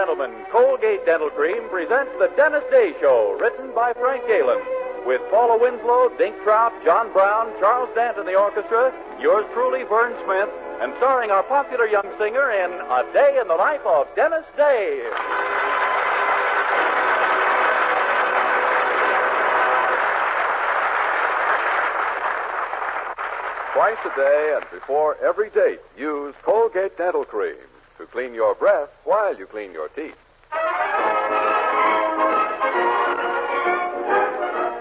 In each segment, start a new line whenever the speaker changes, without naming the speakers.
gentlemen, Colgate Dental Cream presents The Dennis Day Show, written by Frank Galen, with Paula Winslow, Dink Trout, John Brown, Charles Dant in the orchestra, yours truly, Vern Smith, and starring our popular young singer in A Day in the Life of Dennis Day.
Twice a day and before every date, use Colgate Dental Cream to clean your breath while you clean your teeth.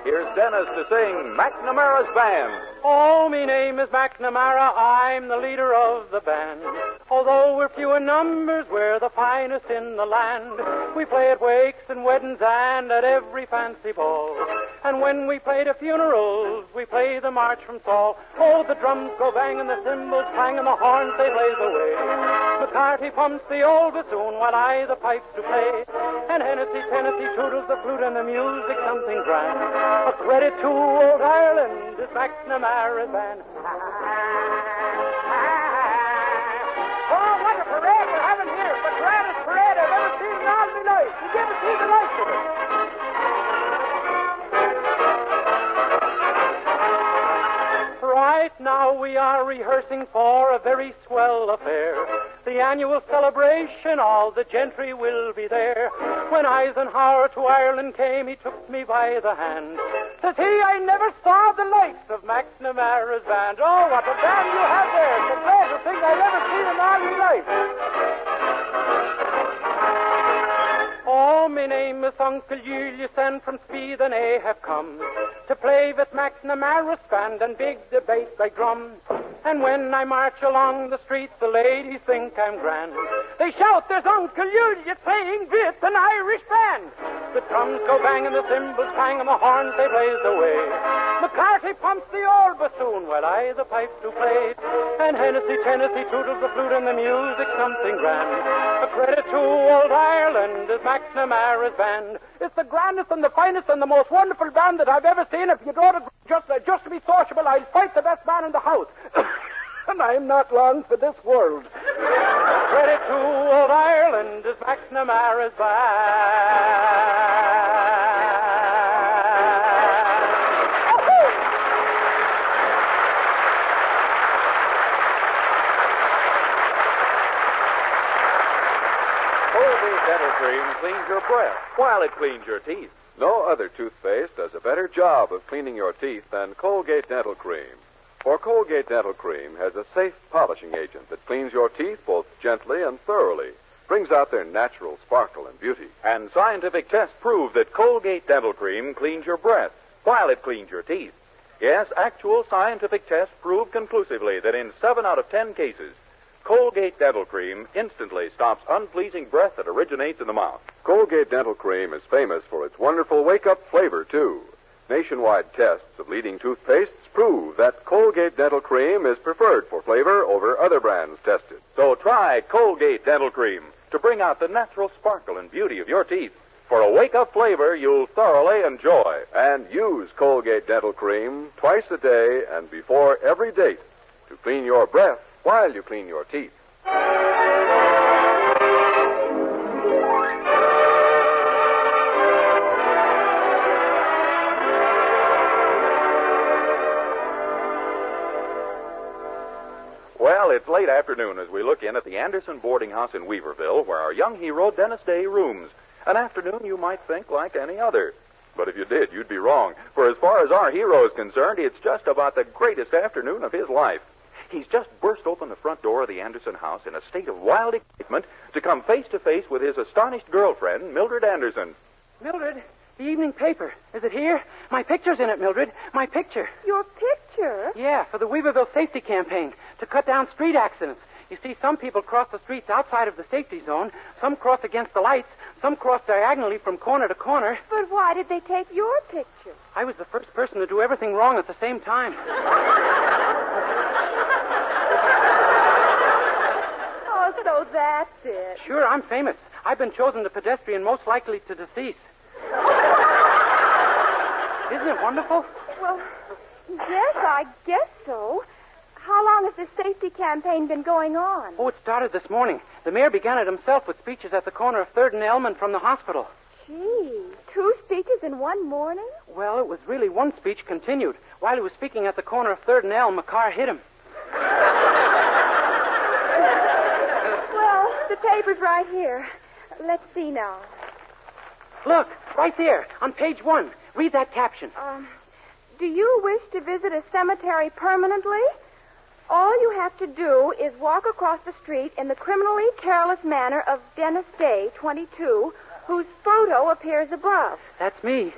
Here's Dennis to sing McNamara's Band.
Oh, me name is McNamara, I'm the leader of the band. Although we're few in numbers, we're the finest in the land. We play at wakes and weddings and at every fancy ball. And when we play to funerals, we play the march from Saul. Oh, the drums go bang and the cymbals clang and the horns they blaze away. McCarthy pumps the old bassoon while I the pipes do play. And Hennessy toodles the flute and the music something grand. A credit to old Ireland is McNamara's band.
Oh, what a parade we're having here. It's the grandest parade I've ever seen in all my life. You never see the likes of it.
Right now we are rehearsing for a very swell affair. The annual celebration, all the gentry will be there. When Eisenhower to Ireland came, he took me by the hand. Says he, I never saw the likes of McNamara's band. Oh, what a band you have there. It's the greatest thing I've ever seen in all my life. Oh, my name is Uncle Julius, and from Sweden I have come to play with McNamara's band and big debate by drum. And when I march along the streets, the ladies think I'm grand. They shout, there's Uncle Julius playing with an Irish band. The drums go bang and the cymbals clang and the horns they blaze away. McCarthy pumps the old bassoon while I the pipes do play. And Hennessy toodles the flute and the music something grand. A credit to old Ireland is McNamara's band. It's the grandest and the finest and the most wonderful band that I've ever seen. If you don't agree, just to be sociable, I'll fight the best man in the house. And I'm not long for this world. Credit to old Ireland is McNamara's band.
Colgate Dental Cream cleans your breath while it cleans your teeth.
No other toothpaste does a better job of cleaning your teeth than Colgate Dental Cream. For Colgate Dental Cream has a safe polishing agent that cleans your teeth both gently and thoroughly, brings out their natural sparkle and beauty.
And scientific tests prove that Colgate Dental Cream cleans your breath while it cleans your teeth. Yes, actual scientific tests prove conclusively that in 7 out of 10 cases, Colgate Dental Cream instantly stops unpleasing breath that originates in the mouth.
Colgate Dental Cream is famous for its wonderful wake-up flavor, too. Nationwide tests of leading toothpastes prove that Colgate Dental Cream is preferred for flavor over other brands tested.
So try Colgate Dental Cream to bring out the natural sparkle and beauty of your teeth. For a wake-up flavor you'll thoroughly enjoy.
And use Colgate Dental Cream twice a day and before every date to clean your breath while you clean your teeth.
Well, it's late afternoon as we look in at the Anderson boarding house in Weaverville, where our young hero, Dennis Day, rooms. An afternoon you might think like any other. But if you did, you'd be wrong. For as far as our hero is concerned, it's just about the greatest afternoon of his life. He's just burst open the front door of the Anderson house in a state of wild excitement to come face to face with his astonished girlfriend, Mildred Anderson.
Mildred, the evening paper. Is it here? My picture's in it, Mildred. My picture.
Your picture?
Yeah, for the Weaverville Safety Campaign, to cut down street accidents. You see, some people cross the streets outside of the safety zone, some cross against the lights, some cross diagonally from corner to corner.
But why did they take your picture?
I was the first person to do everything wrong at the same time.
Oh, so that's it.
Sure, I'm famous. I've been chosen the pedestrian most likely to decease. Isn't it wonderful?
Well, yes, I guess so. How long has this safety campaign been going on?
Oh, it started this morning. The mayor began it himself with speeches at the corner of 3rd and Elm and from the hospital.
Gee, 2 speeches in one morning?
Well, it was really one speech continued. While he was speaking at the corner of 3rd and Elm, a car hit him.
Well, the paper's right here. Let's see now.
Look, right there, on page 1. Read that caption.
Do you wish to visit a cemetery permanently? All you have to do is walk across the street in the criminally careless manner of Dennis Day, 22, whose photo appears above.
That's me.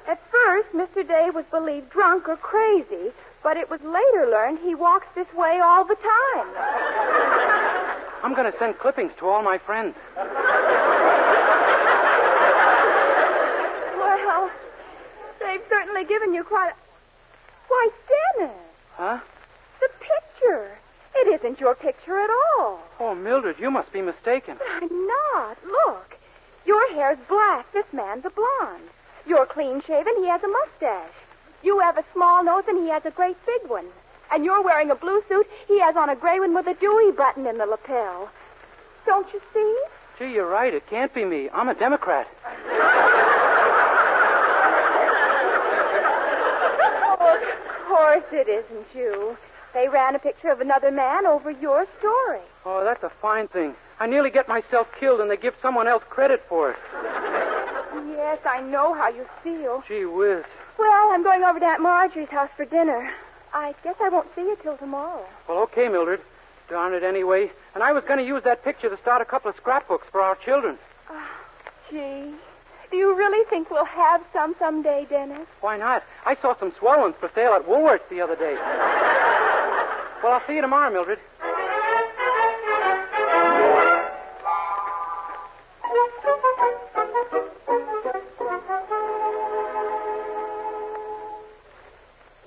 At first, Mr. Day was believed drunk or crazy, but it was later learned he walks this way all the time.
I'm going to send clippings to all my friends.
Well, they've certainly given you quite a... Why, Dennis!
Huh?
The picture. It isn't your picture at all.
Oh, Mildred, you must be mistaken.
But I'm not. Look. Your hair's black. This man's a blonde. You're clean-shaven. He has a mustache. You have a small nose, and he has a great big one. And you're wearing a blue suit. He has on a gray one with a Dewey button in the lapel. Don't you see?
Gee, you're right. It can't be me. I'm a Democrat.
Oh, of course it isn't you. They ran a picture of another man over your story.
Oh, that's a fine thing. I nearly get myself killed, and they give someone else credit for it.
Yes, I know how you feel.
Gee whiz.
Well, I'm going over to Aunt Marjorie's house for dinner. I guess I won't see you till tomorrow.
Well, okay, Mildred. Darn it anyway. And I was going to use that picture to start a couple of scrapbooks for our children.
Gee. Do you really think we'll have some someday, Dennis?
Why not? I saw some swell ones for sale at Woolworth's the other day. Well, I'll see you tomorrow, Mildred.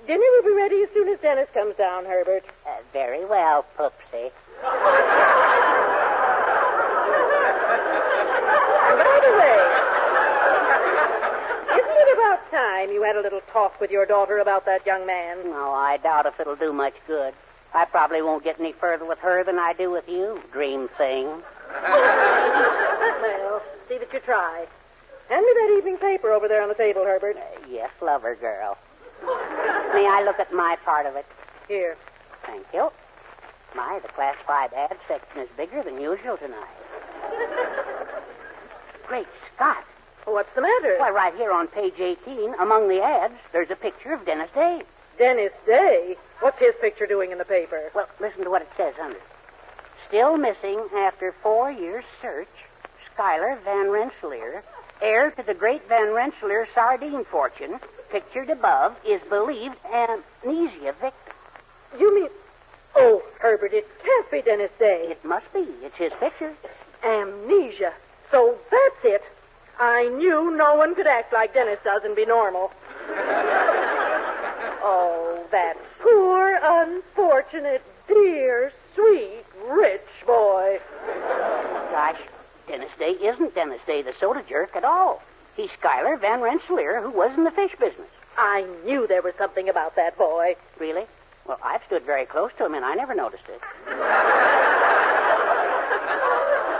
Dinner will be ready as soon as Dennis comes down, Herbert.
Very well, Poopsie.
By the way, isn't it about time you had a little talk with your daughter about that young man?
No, I doubt if it'll do much good. I probably won't get any further with her than I do with you, dream thing.
Well, see that you try. Hand me that evening paper over there on the table, Herbert.
Yes, lover girl. May I look at my part of it?
Here.
Thank you. My, the classified ad section is bigger than usual tonight. Great Scott.
What's the matter?
Why, right here on page 18, among the ads, there's a picture of Dennis Day.
Dennis Day? What's his picture doing in the paper?
Well, listen to what it says under. Still missing after 4 years' search, Schuyler Van Rensselaer, heir to the great Van Rensselaer sardine fortune, pictured above, is believed amnesia victim.
You mean... Oh, Herbert, it can't be Dennis Day.
It must be. It's his picture.
Amnesia. So that's it. I knew no one could act like Dennis does and be normal. Oh, that poor, unfortunate, dear, sweet, rich boy.
Gosh, Dennis Day isn't Dennis Day, the soda jerk, at all. He's Schuyler Van Rensselaer, who was in the fish business.
I knew there was something about that boy.
Really? Well, I've stood very close to him, and I never noticed it.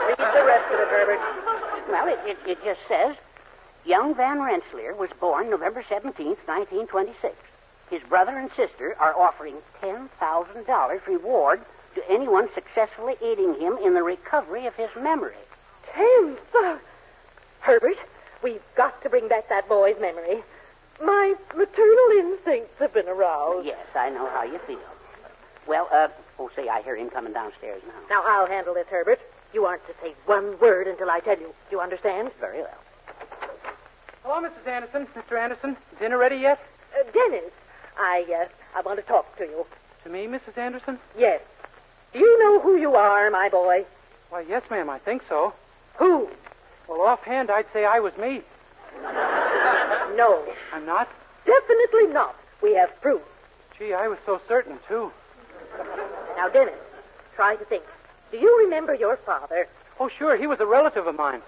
Read the rest of it, Herbert.
Well, it just says, young Van Rensselaer was born November 17th, 1926. His brother and sister are offering $10,000 reward to anyone successfully aiding him in the recovery of his memory.
10,000. Herbert, we've got to bring back that boy's memory. My maternal instincts have been aroused.
Yes, I know how you feel. Well, say, I hear him coming downstairs now.
Now, I'll handle this, Herbert. You aren't to say one word until I tell you. Do you understand?
Very well.
Hello, Mrs. Anderson. Mr. Anderson, dinner ready yet?
Dennis, I want to talk to you.
To me, Mrs. Anderson?
Yes. Do you know who you are, my boy?
Why, yes, ma'am, I think so.
Who?
Well, offhand, I'd say I was me.
No.
I'm not?
Definitely not. We have proof.
Gee, I was so certain, too.
Now, Dennis, try to think. Do you remember your father?
Oh, sure, he was a relative of mine.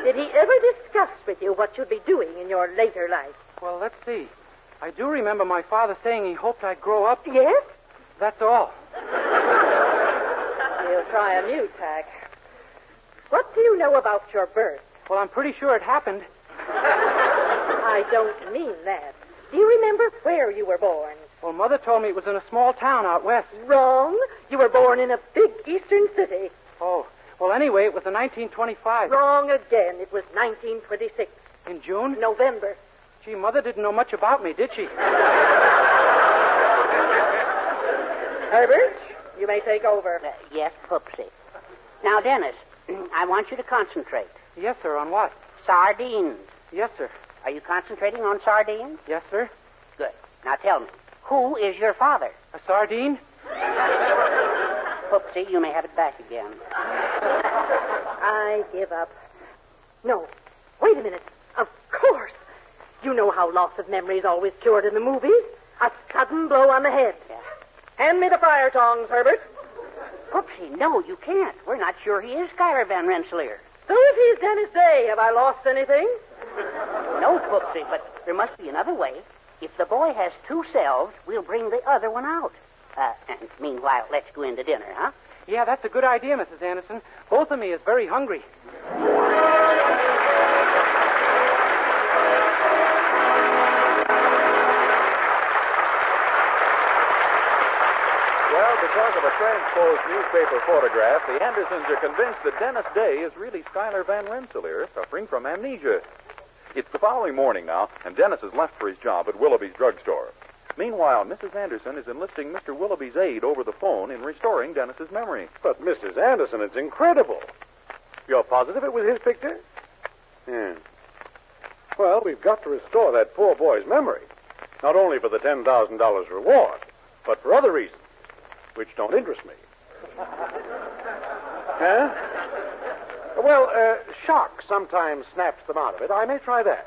Did he ever discuss with you what you'd be doing in your later life?
Well, let's see. I do remember my father saying he hoped I'd grow up.
Yes?
That's all.
We'll try a new tack. What do you know about your birth?
Well, I'm pretty sure it happened.
I don't mean that. Do you remember where you were born?
Well, Mother told me it was in a small town out west.
Wrong. You were born in a big eastern city.
Oh, well, anyway, it was in 1925.
Wrong again. It was 1926.
In June?
November.
Gee, Mother didn't know much about me, did she?
Herbert, you may take over.
Yes, Poopsie. Now, Dennis, I want you to concentrate.
Yes, sir. On what?
Sardines.
Yes, sir.
Are you concentrating on sardines?
Yes, sir.
Good. Now tell me, who is your father?
A sardine?
Poopsie, you may have it back again.
I give up. No. Wait a minute. Of course. You know how loss of memory is always cured in the movies. A sudden blow on the head.
Yeah.
Hand me the fire tongs, Herbert.
Poopsie, no, you can't. We're not sure he is Schuyler Van Rensselaer.
So if he's Dennis Day, have I lost anything?
No, Poopsie, but there must be another way. If the boy has two selves, we'll bring the other one out. And meanwhile, let's go into dinner, huh?
Yeah, that's a good idea, Mrs. Anderson. Both of me is very hungry.
Well, because of a transposed newspaper photograph, the Andersons are convinced that Dennis Day is really Schuyler Van Rensselaer, suffering from amnesia. It's the following morning now, and Dennis has left for his job at Willoughby's drugstore. Meanwhile, Mrs. Anderson is enlisting Mr. Willoughby's aid over the phone in restoring Dennis's memory.
But, Mrs. Anderson, it's incredible. You're positive it was his picture? Yeah. Well, we've got to restore that poor boy's memory. Not only for the $10,000 reward, but for other reasons, which don't interest me. Huh? Well, shock sometimes snaps them out of it. I may try that.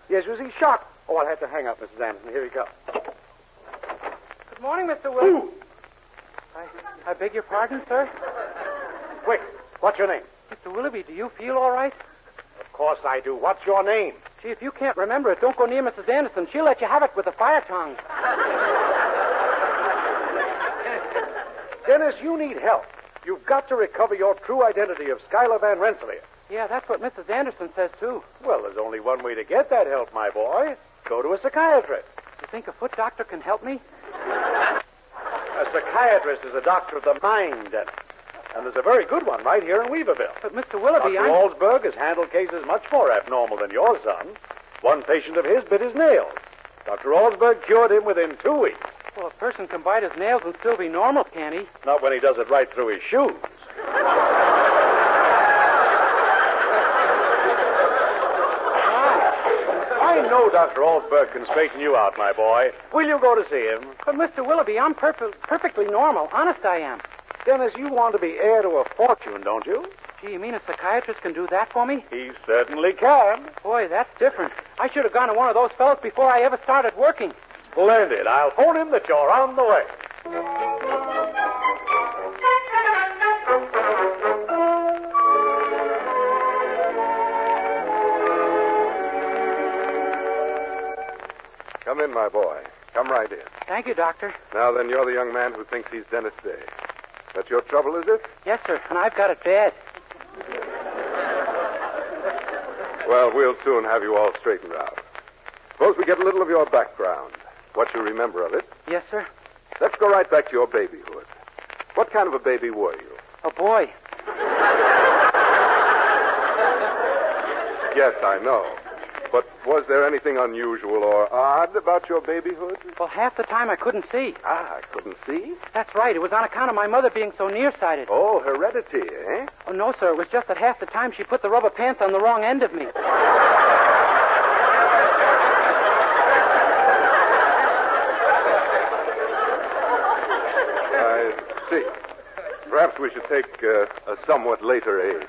Yes, you see, shock. Oh, I'll have to hang up, Mrs. Anderson. Here he comes.
Good morning, Mr. Willoughby. I beg your pardon, sir?
Quick, what's your name?
Mr. Willoughby, do you feel all right?
Of course I do. What's your name?
Gee, if you can't remember it, don't go near Mrs. Anderson. She'll let you have it with the fire tongs.
Dennis, you need help. You've got to recover your true identity of Schuyler Van Rensselaer.
Yeah, that's what Mrs. Anderson says, too.
Well, there's only one way to get that help, my boy. Go to a psychiatrist.
You think a foot doctor can help me?
A psychiatrist is a doctor of the mind, Dennis. And there's a very good one right here in Weaverville.
But, Mr. Willoughby,
Dr. Alsberg has handled cases much more abnormal than your son. One patient of his bit his nails. Dr. Alsberg cured him within 2 weeks.
Well, a person can bite his nails and still be normal, can he?
Not when he does it right through his shoes. I know Dr. Alsberg can straighten you out, my boy. Will you go to see him?
But, Mr. Willoughby, I'm perfectly normal. Honest, I am.
Dennis, you want to be heir to a fortune, don't you?
Gee, you mean a psychiatrist can do that for me?
He certainly can.
Boy, that's different. I should have gone to one of those fellows before I ever started working.
Splendid. I'll phone him that you're on the way.
Come in, my boy. Come right in.
Thank you, Doctor.
Now then, you're the young man who thinks he's Dennis Day. That's your trouble, is it?
Yes, sir, and I've got it bad.
Well, we'll soon have you all straightened out. Suppose we get a little of your background, what you remember of it.
Yes, sir.
Let's go right back to your babyhood. What kind of a baby were you?
A boy.
Yes, I know. But was there anything unusual or odd about your babyhood?
Well, half the time I couldn't see.
Ah, I couldn't see?
That's right. It was on account of my mother being so nearsighted.
Oh, heredity, eh?
Oh, no, sir. It was just that half the time she put the rubber pants on the wrong end of me.
I see. Perhaps we should take a somewhat later age.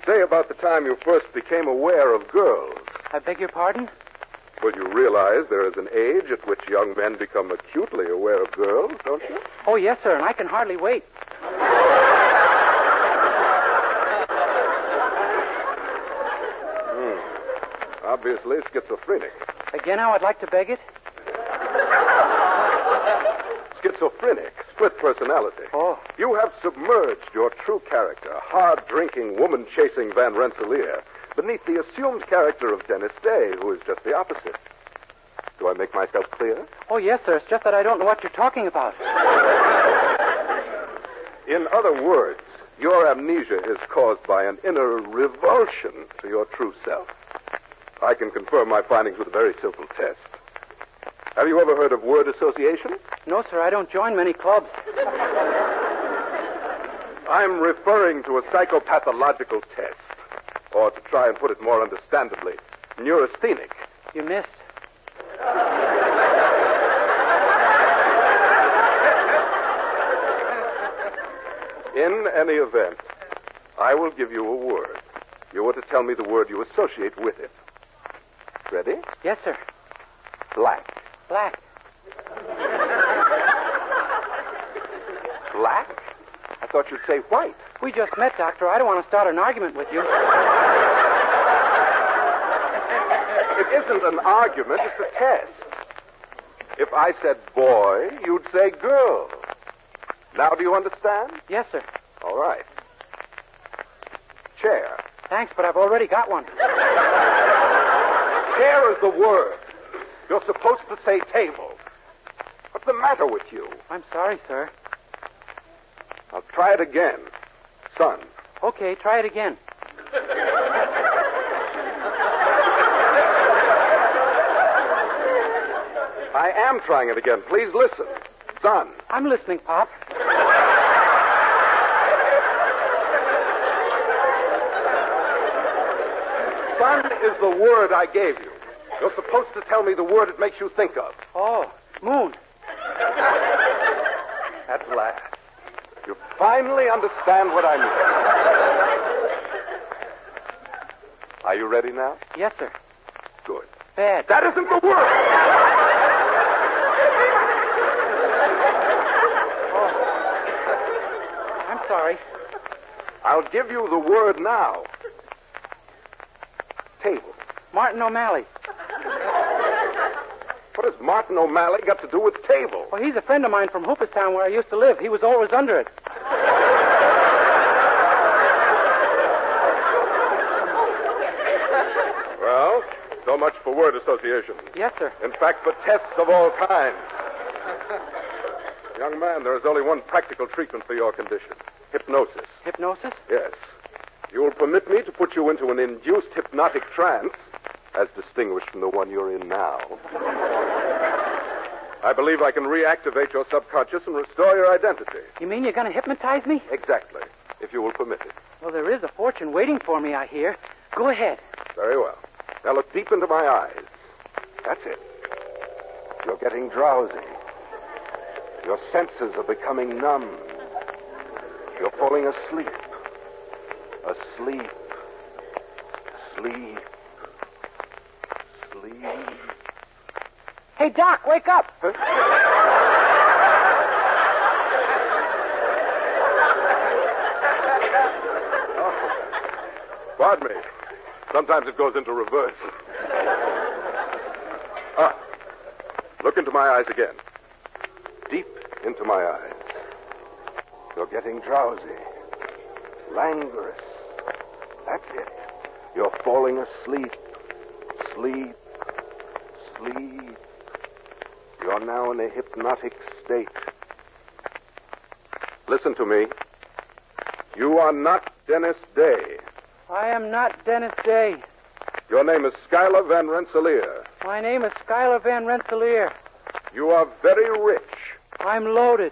Say about the time you first became aware of girls.
I beg your pardon?
Well, you realize there is an age at which young men become acutely aware of girls, don't you?
Oh, yes, sir, and I can hardly wait.
Obviously schizophrenic.
Again, how I'd like to beg it?
Schizophrenic, split personality.
Oh.
You have submerged your true character, hard-drinking, woman-chasing Van Rensselaer, beneath the assumed character of Dennis Day, who is just the opposite. Do I make myself clear?
Oh, yes, sir. It's just that I don't know what you're talking about.
In other words, your amnesia is caused by an inner revulsion to your true self. I can confirm my findings with a very simple test. Have you ever heard of word association?
No, sir. I don't join many clubs.
I'm referring to a psychopathological test. Or to try and put it more understandably, neurasthenic.
You missed.
In any event, I will give you a word. You are to tell me the word you associate with it. Ready?
Yes, sir.
Black.
Black.
Black? I thought you'd say white.
We just met, Doctor. I don't want to start an argument with you.
It isn't an argument, it's a test. If I said boy, you'd say girl. Now do you understand?
Yes, sir.
All right. Chair.
Thanks, but I've already got one.
Chair is the word. You're supposed to say table. What's the matter with you?
I'm sorry, sir.
I'll try it again. Son.
Okay, try it again.
I am trying it again. Please listen. Son.
I'm listening, Pop.
Son is the word I gave you. You're supposed to tell me the word it makes you think of.
Oh, moon.
At last. You finally understand what I mean. Are you ready now?
Yes, sir.
Good.
Bad.
That isn't the word!
I'm sorry.
I'll give you the word now. Table.
Martin O'Malley.
What has Martin O'Malley got to do with table?
Well, he's a friend of mine from Hooperstown where I used to live. He was always under it.
Well, so much for word association.
Yes, sir.
In fact, for tests of all kinds. Young man, there is only one practical treatment for your condition. Hypnosis.
Hypnosis?
Yes. You will permit me to put you into an induced hypnotic trance, as distinguished from the one you're in now. I believe I can reactivate your subconscious and restore your identity.
You mean you're going to hypnotize me?
Exactly, if you will permit it.
Well, there is a fortune waiting for me, I hear. Go ahead.
Very well. Now look deep into my eyes. That's it. You're getting drowsy. Your senses are becoming numb. You're falling asleep. Asleep. Sleep. Sleep.
Hey, Doc, wake up.
Huh? Oh. Pardon me. Sometimes it goes into reverse. Look into my eyes again. Deep into my eyes. You're getting drowsy. Languorous. That's it. You're falling asleep. Sleep. Sleep. You're now in a hypnotic state. Listen to me. You are not Dennis Day.
I am not Dennis Day.
Your name is Schuyler Van Rensselaer.
My name is Schuyler Van Rensselaer.
You are very rich.
I'm loaded.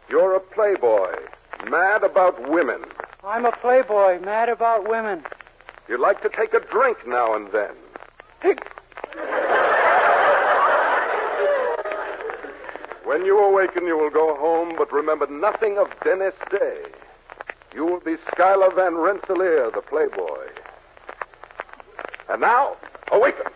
You're a playboy, mad about women.
I'm a playboy, mad about women.
You like to take a drink now and then. When you awaken, you will go home, but remember nothing of Dennis Day. You will be Schuyler Van Rensselaer, the playboy. And now, awaken.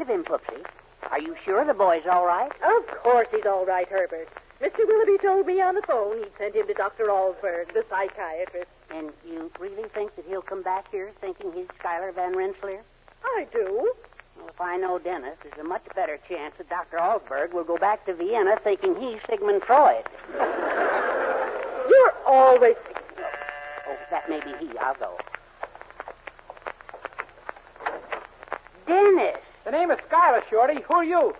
of him, Poopsie. Are you sure the boy's all right?
Of course he's all right, Herbert. Mr. Willoughby told me on the phone he'd sent him to Dr. Allsberg, the psychiatrist.
And you really think that he'll come back here thinking he's Schuyler Van Rensselaer?
I do.
Well, if I know Dennis, there's a much better chance that Dr. Allsberg will go back to Vienna thinking he's Sigmund Freud.
You're always...
Oh, that may be he. I'll go. Dennis!
The name is Schuyler, Shorty. Who are you?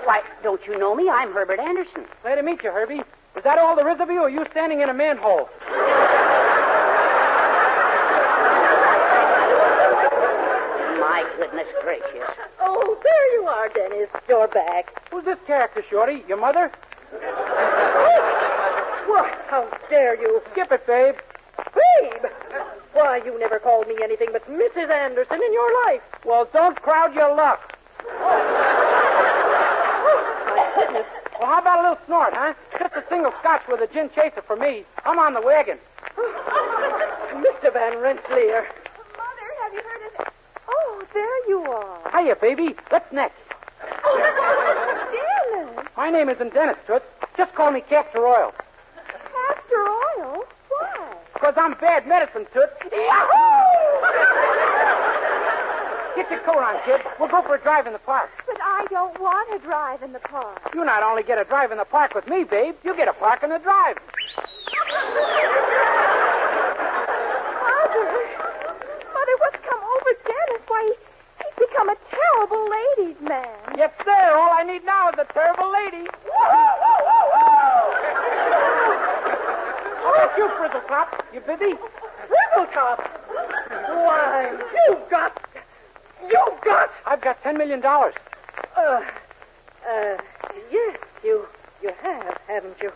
Why, don't you know me? I'm Herbert Anderson.
Glad to meet you, Herbie. Is that all there is of you, or are you standing in a manhole?
My goodness gracious.
Oh, there you are, Dennis. You're back.
Who's this character, Shorty? Your mother?
What? How dare you?
Skip it, babe.
Babe! Why, you never called me anything but Mrs. Anderson in your life.
Well, don't crowd your luck.
My goodness.
Well, how about a little snort, huh? Just a single scotch with a gin chaser for me. I'm on the wagon.
Mr. Van Rensselaer.
Mother, have you heard of... Oh, there you are.
Hiya, baby. What's next?
Dennis.
My name isn't Dennis, Toots. Just call me Castor Oil.
Castor oil? Why?
Because I'm bad medicine, Toots.
Yahoo!
Get your coat on, kid. We'll go for a drive in the park.
But I don't want to drive in the park.
You not only get a drive in the park with me, babe, you get a park in the drive.
Mother, what's come over Dennis? Why, he's become a terrible ladies' man.
Yes, sir. All I need now is a terrible lady. How about you, Frizzleclop? You busy?
Frizzlecop! Why, you've got...
I've got $10 million.
Yes, you have, haven't you?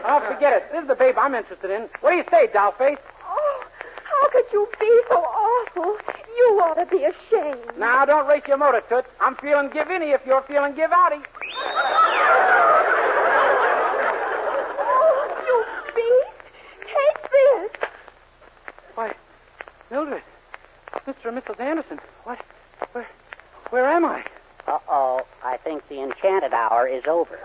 Oh, forget it. This is the babe I'm interested in. What do you say, dollface?
Oh, how could you be so awful? You ought to be ashamed.
Now, don't race your motor, Toots. I'm feeling give-inny if you're feeling give-outy.
Oh, you beast. Take this.
Why, Mildred, Mr. and Mrs. Anderson, where am I?
Uh-oh. I think the enchanted hour is over.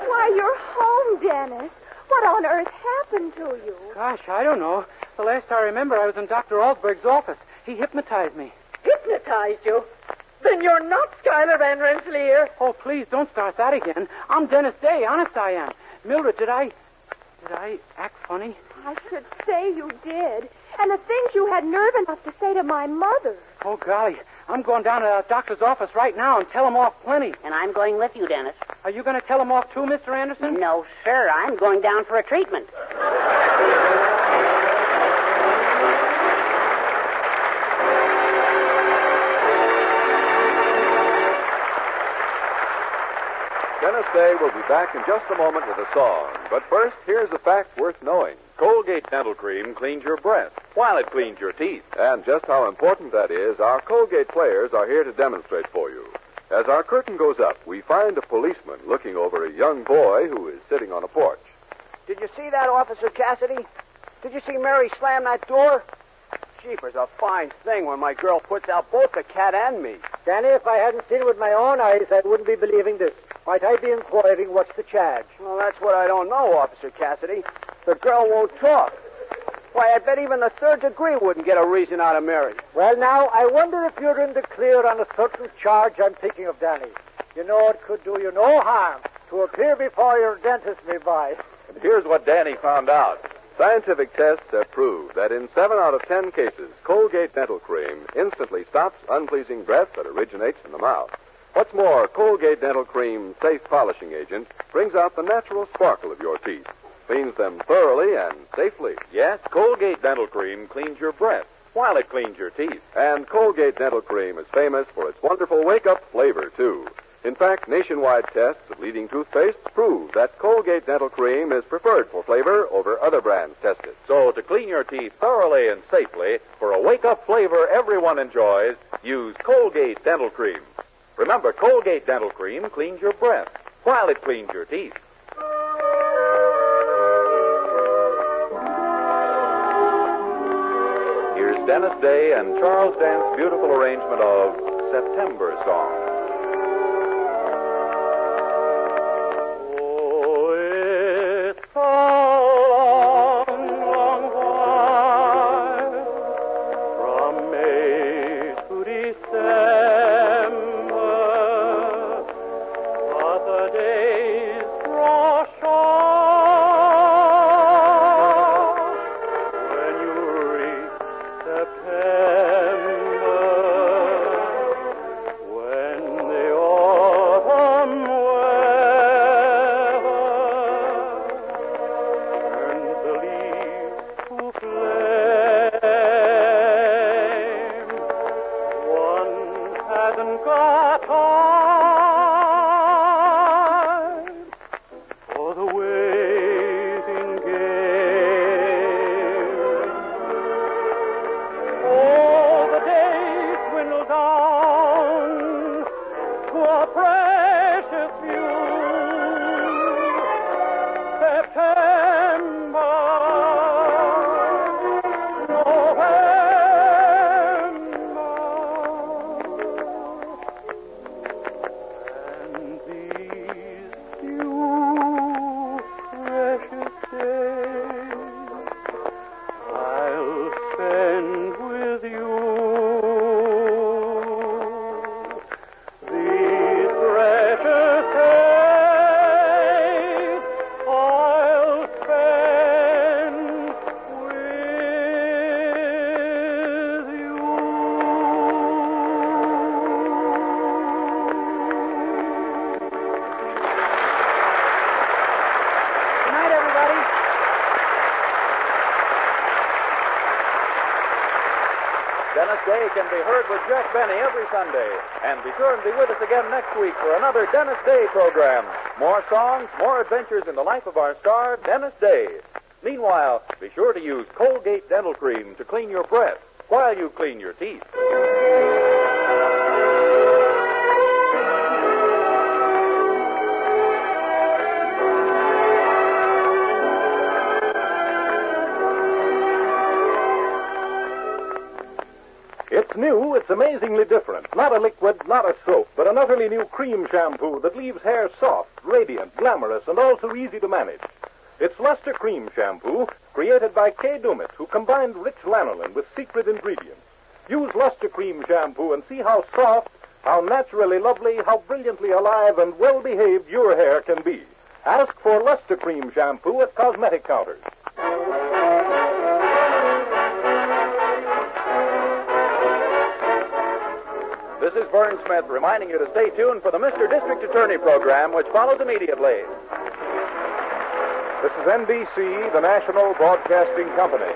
Why, you're home, Dennis. What on earth happened to you?
Gosh, I don't know. The last I remember, I was in Dr. Allsberg's office. He hypnotized me.
Hypnotized you? Then you're not Schuyler Van Rensselaer.
Oh, please, don't start that again. I'm Dennis Day. Honest I am. Mildred, did I act funny?
I should say you did. And the things you had nerve enough to say to my mother.
Oh, golly. I'm going down to the doctor's office right now and tell him off plenty.
And I'm going with you, Dennis.
Are you going to tell him off too, Mr. Anderson?
No, sir. I'm going down for a treatment.
Dennis Day will be back in just a moment with a song. But first, here's a fact worth knowing.
Colgate Dental Cream cleans your breath while it cleans your teeth.
And just how important that is, our Colgate players are here to demonstrate for you. As our curtain goes up, we find a policeman looking over a young boy who is sitting on a porch.
Did you see that, Officer Cassidy? Did you see Mary slam that door? Jeepers, a fine thing when my girl puts out both the cat and me.
Danny, if I hadn't seen it with my own eyes, I wouldn't be believing this. Might I be inquiring what's the charge?
Well, that's what I don't know, Officer Cassidy. The girl won't talk. Why, I bet even the third degree wouldn't get a reason out of Mary.
Well, now, I wonder if you're in the clear on a certain charge I'm thinking of, Danny. You know, it could do you no harm to appear before your dentist nearby.
And here's what Danny found out. Scientific tests have proved that in 7 out of 10 cases, Colgate Dental Cream instantly stops unpleasing breath that originates in the mouth. What's more, Colgate Dental Cream's safe polishing agent brings out the natural sparkle of your teeth, cleans them thoroughly and safely.
Yes, Colgate Dental Cream cleans your breath while it cleans your teeth.
And Colgate Dental Cream is famous for its wonderful wake-up flavor, too. In fact, nationwide tests of leading toothpastes prove that Colgate Dental Cream is preferred for flavor over other brands tested.
So to clean your teeth thoroughly and safely for a wake-up flavor everyone enjoys, use Colgate Dental Cream. Remember, Colgate Dental Cream cleans your breath while it cleans your teeth. Here's Dennis Day and Charles Dant's beautiful arrangement of September Song. Dennis Day can be heard with Jeff Benny every Sunday. And be sure and be with us again next week for another Dennis Day program. More songs, more adventures in the life of our star, Dennis Day. Meanwhile, be sure to use Colgate Dental Cream to clean your breath while you clean your teeth.
It's new, it's amazingly different. Not a liquid, not a soap, but an utterly new cream shampoo that leaves hair soft, radiant, glamorous, and also easy to manage. It's Luster Cream Shampoo, created by Kay Dummett, who combined rich lanolin with secret ingredients. Use Luster Cream Shampoo and see how soft, how naturally lovely, how brilliantly alive and well-behaved your hair can be. Ask for Luster Cream Shampoo at cosmetic counters.
This is Vern Smith reminding you to stay tuned for the Mr. District Attorney program, which follows immediately.
This is NBC, the National Broadcasting Company.